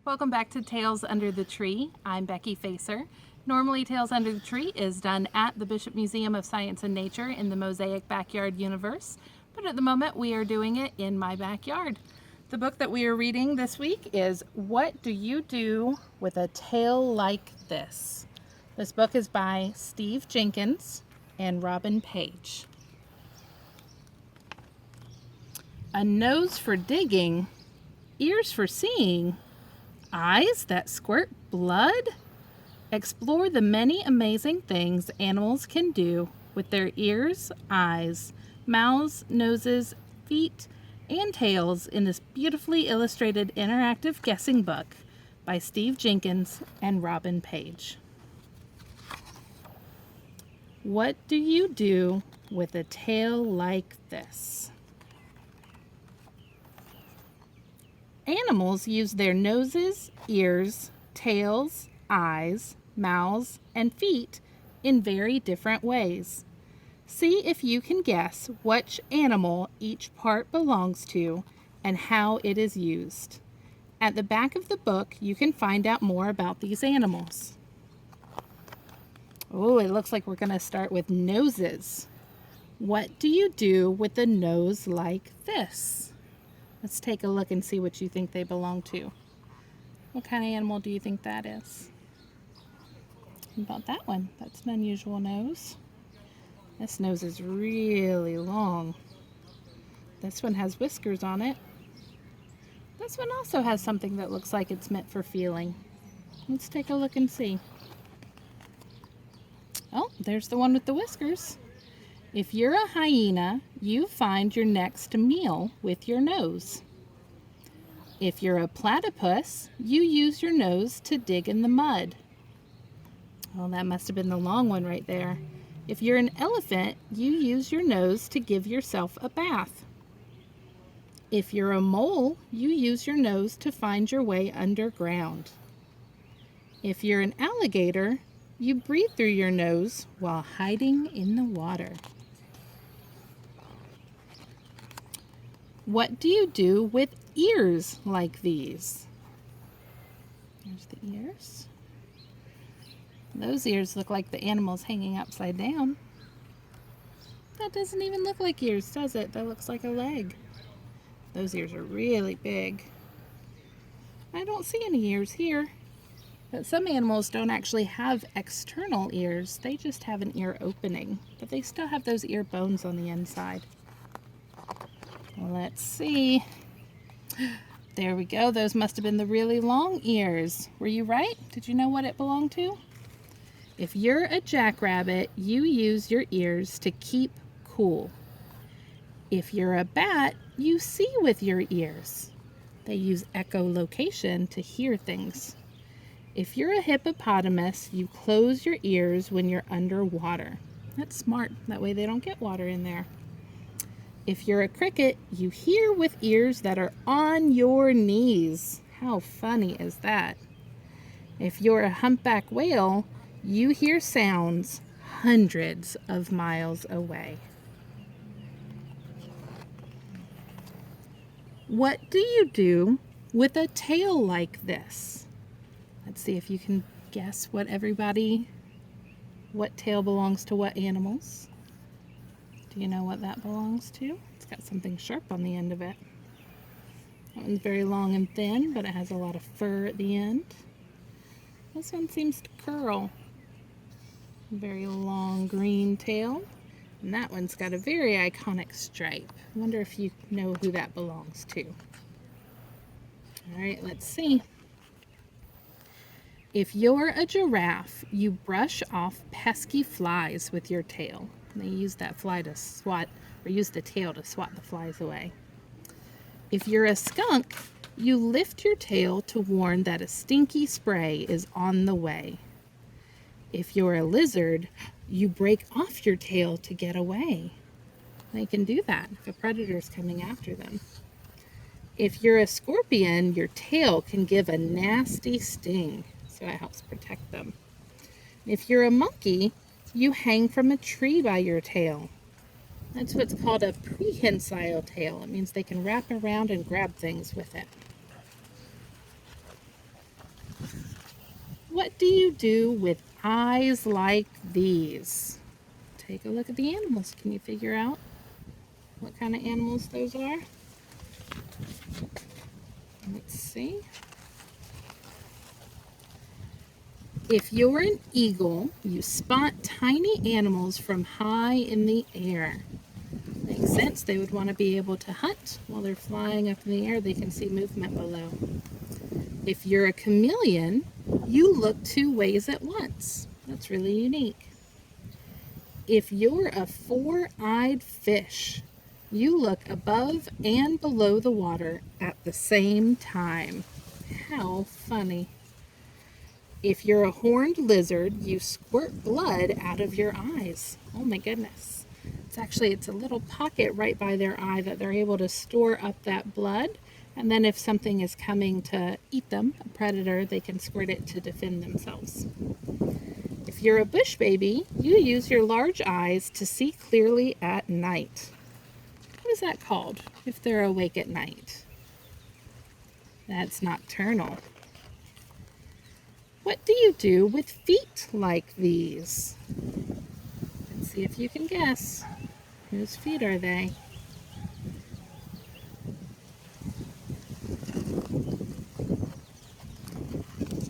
Welcome back to Tales Under the Tree. I'm Becky Facer. Normally Tales Under the Tree is done at the Bishop Museum of Science and Nature in the Mosaic Backyard Universe, but at the moment we are doing it in my backyard. The book that we are reading this week is What Do You Do with a Tail Like This? This book is by Steve Jenkins and Robin Page. A nose for digging, ears for seeing, eyes that squirt blood? Explore the many amazing things animals can do with their ears, eyes, mouths, noses, feet, and tails in this beautifully illustrated interactive guessing book by Steve Jenkins and Robin Page. What do you do with a tail like this? Animals use their noses, ears, tails, eyes, mouths, and feet in very different ways. See if you can guess which animal each part belongs to and how it is used. At the back of the book, you can find out more about these animals. Oh, it looks like we're going to start with noses. What do you do with a nose like this? Let's take a look and see what you think they belong to. What kind of animal do you think that is? How about that one? That's an unusual nose. This nose is really long. This one has whiskers on it. This one also has something that looks like it's meant for feeling. Let's take a look and see. Oh, there's the one with the whiskers. If you're a hyena, you find your next meal with your nose. If you're a platypus, you use your nose to dig in the mud. Oh, that must have been the long one right there. If you're an elephant, you use your nose to give yourself a bath. If you're a mole, you use your nose to find your way underground. If you're an alligator, you breathe through your nose while hiding in the water. What do you do with ears like these? There's the ears. Those ears look like the animal's hanging upside down. That doesn't even look like ears, does it? That looks like a leg. Those ears are really big. I don't see any ears here. But some animals don't actually have external ears. They just have an ear opening. But they still have those ear bones on the inside. Let's see. There we go. Those must have been the really long ears. Were you right? Did you know what it belonged to? If you're a jackrabbit, you use your ears to keep cool. If you're a bat, you see with your ears. They use echolocation to hear things. If you're a hippopotamus, you close your ears when you're underwater. That's smart. That way they don't get water in there. If you're a cricket, you hear with ears that are on your knees. How funny is that? If you're a humpback whale, you hear sounds hundreds of miles away. What do you do with a tail like this? Let's see if you can guess what tail belongs to what animals. Do you know what that belongs to? It's got something sharp on the end of it. That one's very long and thin, but it has a lot of fur at the end. This one seems to curl. Very long green tail. And that one's got a very iconic stripe. I wonder if you know who that belongs to. All right, let's see. If you're a giraffe, you brush off pesky flies with your tail. They use that fly to swat, or use the tail to swat the flies away. If you're a skunk, you lift your tail to warn that a stinky spray is on the way. If you're a lizard, you break off your tail to get away. They can do that if a predator's coming after them. If you're a scorpion, your tail can give a nasty sting, so it helps protect them. If you're a monkey, you hang from a tree by your tail. That's what's called a prehensile tail. It means they can wrap around and grab things with it. What do you do with eyes like these? Take a look at the animals. Can you figure out what kind of animals those are? Let's see. If you're an eagle, you spot tiny animals from high in the air. Makes sense. They would want to be able to hunt while they're flying up in the air. They can see movement below. If you're a chameleon, you look 2 ways at once. That's really unique. If you're a 4-eyed fish, you look above and below the water at the same time. How funny. If you're a horned lizard, you squirt blood out of your eyes. Oh my goodness. It's a little pocket right by their eye that they're able to store up that blood. And then if something is coming to eat them, a predator, they can squirt it to defend themselves. If you're a bush baby, you use your large eyes to see clearly at night. What is that called if they're awake at night? That's nocturnal. What do you do with feet like these? Let's see if you can guess. Whose feet are they?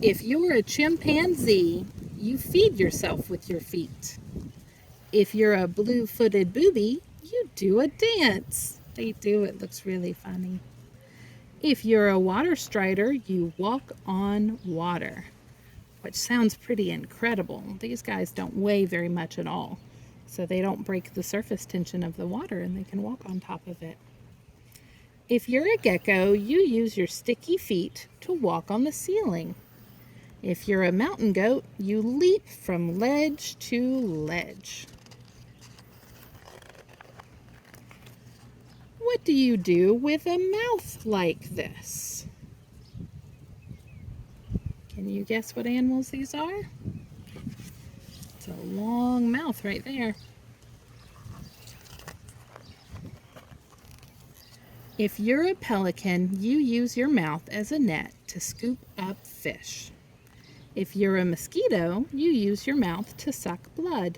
If you're a chimpanzee, you feed yourself with your feet. If you're a blue-footed booby, you do a dance. They do. It looks really funny. If you're a water strider, you walk on water, which sounds pretty incredible. These guys don't weigh very much at all, so they don't break the surface tension of the water and they can walk on top of it. If you're a gecko, you use your sticky feet to walk on the ceiling. If you're a mountain goat, you leap from ledge to ledge. What do you do with a mouth like this? Can you guess what animals these are? It's a long mouth right there. If you're a pelican, you use your mouth as a net to scoop up fish. If you're a mosquito, you use your mouth to suck blood.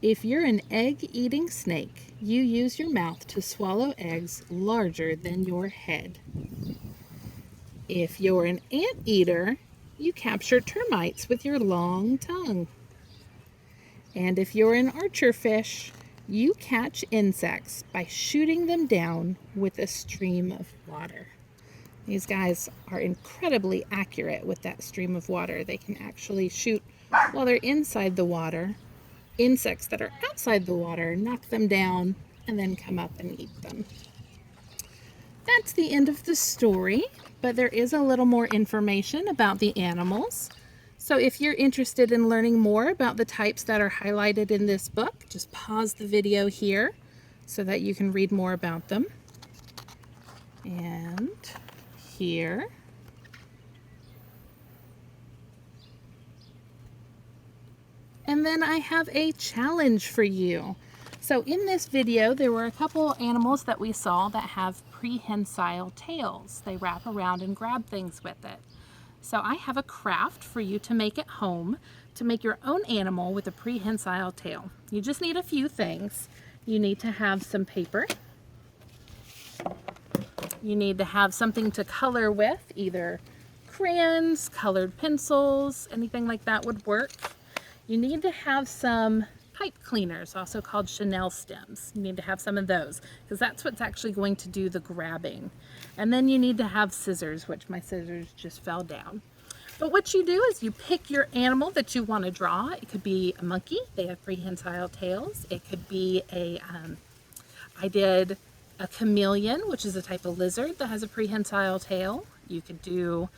If you're an egg-eating snake, you use your mouth to swallow eggs larger than your head. If you're an anteater, you capture termites with your long tongue. And if you're an archer fish, you catch insects by shooting them down with a stream of water. These guys are incredibly accurate with that stream of water. They can actually shoot while they're inside the water. Insects that are outside the water, knock them down, and then come up and eat them. That's the end of the story, but there is a little more information about the animals. So if you're interested in learning more about the types that are highlighted in this book, just pause the video here so that you can read more about them. And here. And then I have a challenge for you. So in this video, there were a couple animals that we saw that have prehensile tails. They wrap around and grab things with it. So I have a craft for you to make at home to make your own animal with a prehensile tail. You just need a few things. You need to have some paper. You need to have something to color with, either crayons, colored pencils, anything like that would work. You need to have some pipe cleaners, also called chenille stems. You need to have some of those because that's what's actually going to do the grabbing. And then you need to have scissors, which my scissors just fell down. But what you do is you pick your animal that you want to draw. It could be a monkey. They have prehensile tails. It could be I did a chameleon, which is a type of lizard that has a prehensile tail. You could do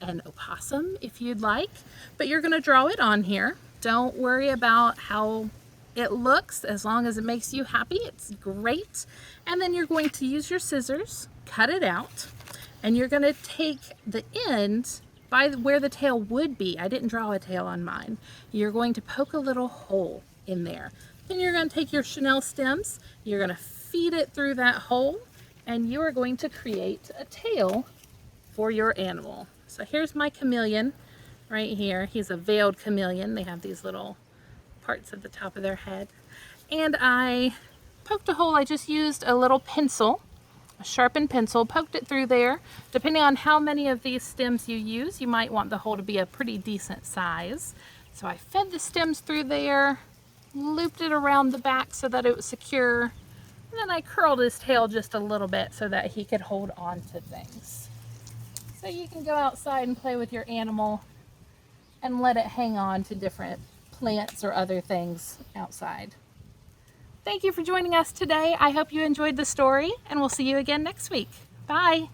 an opossum if you'd like, but you're going to draw it on here. Don't worry about how it looks, as long as it makes you happy. It's great. And then you're going to use your scissors, cut it out, and you're going to take the end by where the tail would be. I didn't draw a tail on mine. You're going to poke a little hole in there. Then you're going to take your chenille stems, you're going to feed it through that hole, and you are going to create a tail for your animal. So here's my chameleon. right here. He's a veiled chameleon. They have these little parts at the top of their head. And I poked a hole. I just used a little pencil, a sharpened pencil, poked it through there. Depending on how many of these stems you use, you might want the hole to be a pretty decent size. So I fed the stems through there, looped it around the back so that it was secure, and then I curled his tail just a little bit so that he could hold on to things. So you can go outside and play with your animal and let it hang on to different plants or other things outside. Thank you for joining us today. I hope you enjoyed the story, and we'll see you again next week. Bye.